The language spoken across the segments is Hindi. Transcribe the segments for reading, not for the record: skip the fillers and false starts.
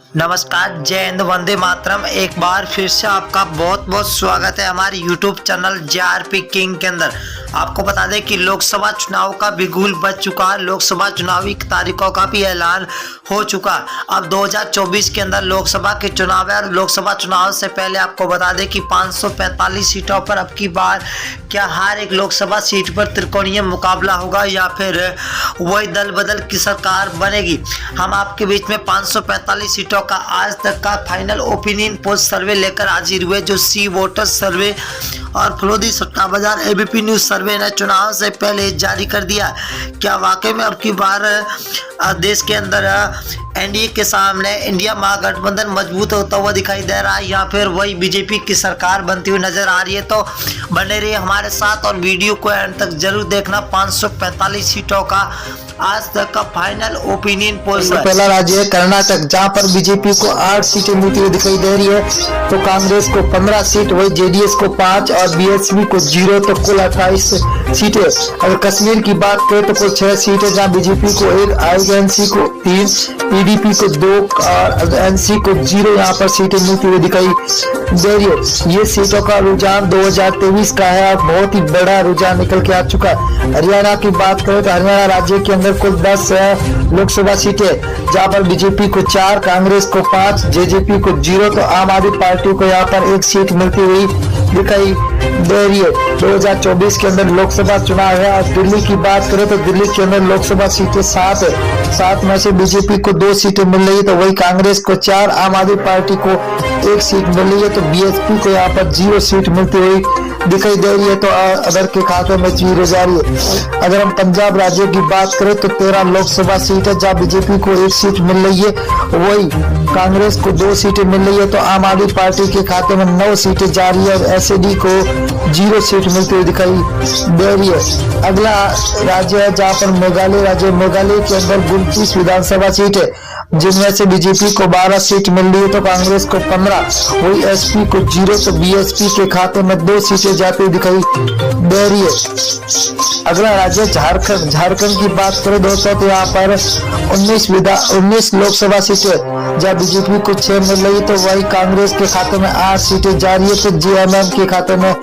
नमस्कार, जय हिंद, वंदे मातरम। एक बार फिर से आपका बहुत बहुत स्वागत है हमारे YouTube चैनल JRP किंग के अंदर। आपको बता दें कि लोकसभा चुनाव का बिगुल बज चुका है। लोकसभा चुनावी तारीखों का भी ऐलान हो चुका। अब 2024 के अंदर लोकसभा के चुनाव है और लोकसभा चुनाव से पहले आपको बता दें कि 545 सीटों पर अब की बार क्या हर एक लोकसभा सीट पर त्रिकोणीय मुकाबला होगा या फिर वही दल बदल की सरकार बनेगी। हम आपके बीच में 545 सीटों का आज तक का फाइनल ओपिनियन पोल सर्वे लेकर हाजिर हुए, जो सी वोटर सर्वे और फलोदी सट्टा बाजार एबीपी न्यूज सर्वे ने चुनाव से पहले जारी कर दिया। क्या वाकई में अब की बार देश के अंदर एनडीए के सामने इंडिया महागठबंधन मजबूत होता हुआ दिखाई दे रहा है या फिर वही बीजेपी की सरकार बनती हुई नजर आ रही है? तो बने रहिए हमारे साथ और वीडियो को एंड तक जरूर देखना। 545 सीटों का आज तक का फाइनल ओपिनियन पोल। पहला राज्य है कर्नाटक, जहां पर बीजेपी को 8 सीटें मिलती हुई दिखाई दे रही है, तो कांग्रेस को 15 सीट, वही जेडीएस को 5 और बीएसपी को 0, तो कुल 28 सीटें। अगर कश्मीर की बात करें तो कुल 6 सीटें, जहां बीजेपी को 1, आईएनसी को 3, पीडीपी को 2 और एनसी को 0 यहाँ पर सीटें मिलती हुई दिखाई दे रही है। ये सीटों का रुझान 2023 का है और बहुत ही बड़ा रुझान निकल के आ चुका है। हरियाणा की बात करें तो हरियाणा राज्य के अंदर कुल 10 लोकसभा सीटें, जहां पर बीजेपी को 4, कांग्रेस को 5, जेजेपी को 0, तो आम आदमी पार्टी को यहाँ पर 1 सीट मिलती हुई दिखाई दे रही है। 2024 के अंदर लोकसभा चुनाव है और दिल्ली की बात करें तो दिल्ली के अंदर लोकसभा सीटें 7 है। 7 में से बीजेपी को 2 सीटें मिल रही है, तो वही कांग्रेस को 4, आम आदमी पार्टी को 1 सीट मिल रही है, तो बीएसपी को यहाँ पर 0 सीट मिलती हुई दिखाई दे रही है। तो अदर के खाते में 0 जा रही है। अगर हम पंजाब राज्य की बात करें तो 13 लोकसभा सीट है, जहाँ बीजेपी को 1 सीट मिल रही है, वही कांग्रेस को 2 सीटें मिल रही है, तो आम आदमी पार्टी के खाते में 9 सीटें जा रही है और एसएडी को 0 सीट मिलती हुई दिखाई दे रही है। अगला राज्य है जहाँ पर मेघालय राज्य। मेघालय के अंदर 29 विधानसभा सीट है, जिनमें से बीजेपी को 12 सीट मिल रही है, तो कांग्रेस को 15, वही एसपी को 0, तो बीएसपी के खाते में 2 सीटें जाती हुई दिखाई दे रही है। अगला राज्य झारखंड। झारखंड की बात करें दोस्तों तो यहाँ पर 19 लोकसभा सीटें, जहाँ बीजेपी को 6 मिल रही है, तो वही कांग्रेस के खाते में 8 सीटें जा रही है, तो जेएमएम के खाते में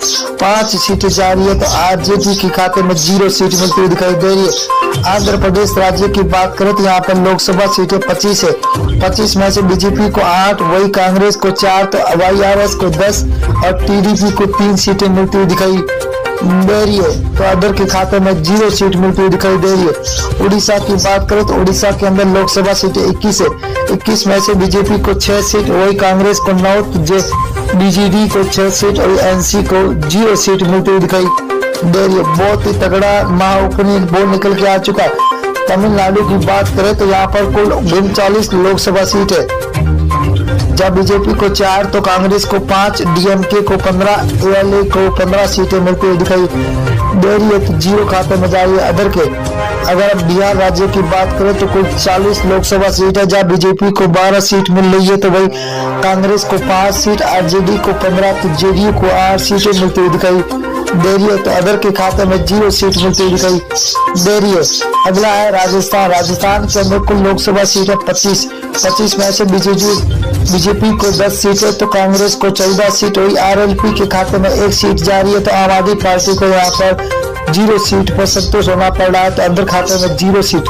5 सीटें जा रही है, तो आरजेडी के खाते में 0 सीट मिलती हुई दिखाई दे रही है। आंध्र प्रदेश राज्य की बात करें तो यहाँ पर लोकसभा सीटें 25 है। 25 में से बीजेपी को 8, वही कांग्रेस को 4, तो वाईआरएस को 10 और टीडीपी को 3 सीटें मिलती हुई दिखाई दे रही है, तो अदर के खाते में 0 सीट मिलती हुई दिखाई दे रही है। उड़ीसा की बात करें तो उड़ीसा के अंदर लोकसभा सीटें 21 है। 21 में से बीजेपी को 6 सीट, वही कांग्रेस को 9, बीजेडी को 6 सीट और एनसी को 0 सीट मिलती हुई दिखाई दे रही है। बहुत ही तगड़ा महाओपिनियन पोल निकल के आ चुका है। तमिलनाडु की बात करें तो यहाँ पर कुल 39 लोकसभा सीट है, जहाँ बीजेपी को 4, तो कांग्रेस को 5, डीएमके को 15, एएलए को 15 सीटें मिलती हुई दिखाई दे रही है, तो 0 खाते में जा रही है अदर के। अगर हम बिहार राज्य की बात करें तो कुल 40 लोकसभा सीट है, जहाँ बीजेपी को 12 सीट मिल रही है, तो वही कांग्रेस को 5 सीट, आरजेडी को 15, तो जेडीयू को 8 सीटें मिलती हुई दिखाई दे रही है, तो अदर के खाते में 0 सीट मिलती हुई दिखाई दे रही है। अगला है राजस्थान। राजस्थान के अंदर कुल लोकसभा सीट है 25 में से बीजेपी को 10 सीट है, तो कांग्रेस को 14 सीट, वही आरएलपी के खाते में 1 सीट जा रही है, तो आम आदमी पार्टी को यहाँ पर 0 सीट पर संतोष होना पड़ रहा है, तो अंदर खाते में 0 सीट।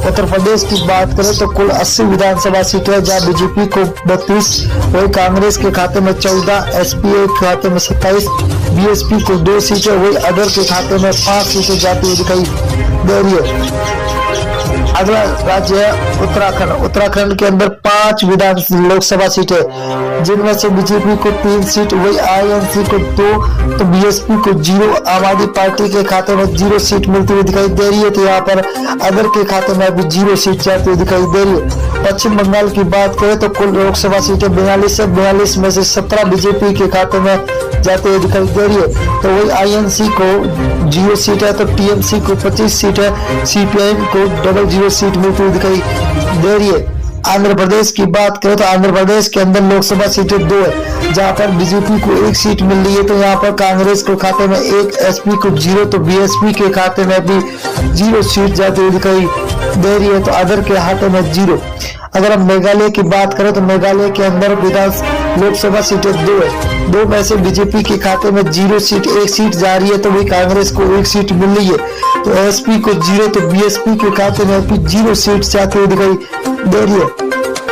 उत्तर प्रदेश की बात करें तो कुल 80 विधानसभा सीटें है, जहाँ बीजेपी को 32, वही कांग्रेस के खाते में 14, एसपीए के खाते में 27, बीएसपी को 2 सीटें, वही अदर के खाते में 5 सीटें जाती हुई दिखाई दे रही है। अगला राज्य है उत्तराखंड। उत्तराखंड के अंदर 5 लोकसभा सीटें, जिनमें से बीजेपी को 3 सीट, वही आईएनसी को 2, तो बीएसपी को 0, आम आदमी पार्टी के खाते में 0 सीट मिलती हुई दिखाई दे रही है, तो यहाँ पर अदर के खाते में अभी 0 सीट जाती हुई दिखाई दे रही है। पश्चिम बंगाल की बात करें तो कुल लोकसभा सीटें 42 है। 42 में से 17 बीजेपी के खाते में जाते हुए दिखाई दे रही है, तो वही आईएनसी को 0 सीट है, तो टीएमसी को 25 सीट है, सीपीआईएम को 00 सीट मिलती हुई दिखाई दे रही है। आंध्र प्रदेश की बात करें तो आंध्र प्रदेश के अंदर लोकसभा सीटें 2 है, जहां पर बीजेपी को 1 सीट मिल रही है, तो यहाँ पर कांग्रेस के खाते में 1, एसपी को 0, तो बीएसपी के खाते में भी 0 सीट जाती हुई दिखाई दे रही है, तो अदर के खाते में 0। अगर हम मेघालय की बात करें तो मेघालय के अंदर लोकसभा सीटें 2 है। 2 में से बीजेपी के खाते में 0 सीट, 1 सीट जा रही है, तो वही कांग्रेस को 1 सीट मिल रही है। तो एसपी को 0, तो बीएसपी के खाते में अभी 0 सीट जाती हुई दिखाई दे रही है।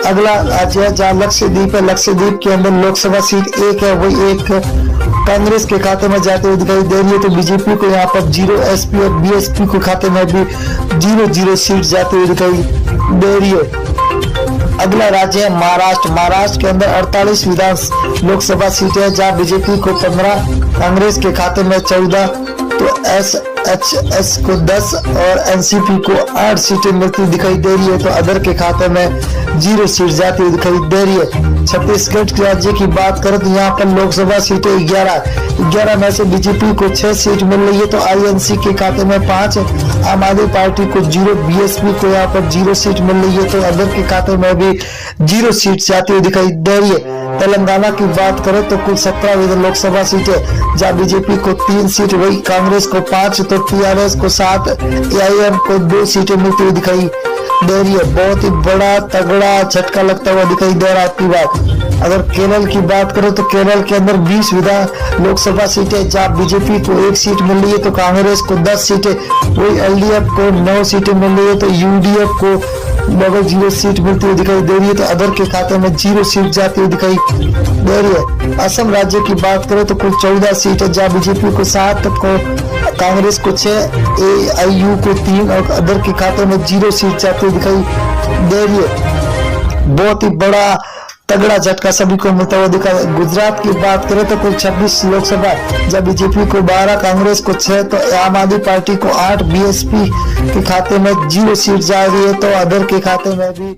अगला राज्य है जहाँ लक्षद्वीप है। लक्षद्वीप के अंदर लोकसभा सीट 1 है, वही 1 कांग्रेस के खाते में जाते हुए दिखाई दे रही है। तो बीजेपी को यहाँ पर 0, एसपी और बीएसपी के खाते में भी 0 सीट जाते हुए दिखाई दे रही है। अगला राज्य है महाराष्ट्र। महाराष्ट्र के अंदर 48 लोकसभा सीटें हैं, जहाँ बीजेपी को 15, कांग्रेस के खाते में 14, तो एसएचएस को 10 और एनसीपी को 8 सीटें मिलती दिखाई दे रही है। तो अदर के खाते में 0 सीट जाती हुई दिखाई दे रही है। छत्तीसगढ़ राज्य की बात करें तो यहाँ पर लोकसभा सीटें 11 में से बीजेपी को 6 सीट मिल रही है, तो आईएनसी के खाते में 5, आम आदमी पार्टी को 0, बीएसपी को यहाँ पर 0 सीट मिल रही है, तो अदर के खाते में भी 0 सीट जाती हुई दिखाई दे रही है। तेलंगाना की बात करें तो कुल 17 लोकसभा सीटें, जहाँ बीजेपी को 3 सीट, वही कांग्रेस को 5, तो टीआरएस को 7, एआईएम को 2 सीटें मिलती हुई दिखाई दे रही है। बहुत ही बड़ा तगड़ा झटका लगता हुआ दिखाई दे रहा है आपकी बात। अगर केरल की बात करें तो केरल के अंदर 20 लोकसभा सीटें, जहाँ बीजेपी को 1 सीट मिल रही है, तो कांग्रेस को 10 सीटें, वही एलडीएफ को 9 सीटें मिल रही है, तो यूडीएफ को 0 सीट मिलती हुई दिखाई दे रही है, तो अदर के खाते में 0 सीट जाती हुई दिखाई दे रही है। असम राज्य की बात करें तो कुल 14 सीट है, जहाँ बीजेपी को 7, को कांग्रेस को 6, एआईयू को 3 और अदर के खाते में 0 सीट जाती हुई दिखाई दे रही है। बहुत ही बड़ा तगड़ा झटका सभी को मिलता हुआ दिखा। गुजरात की बात करें तो कुल 26 लोकसभा, जब बीजेपी को 12, कांग्रेस को 6, तो आम आदमी पार्टी को 8, बीएसपी के खाते में 0 सीट जा रही है, तो अदर के खाते में भी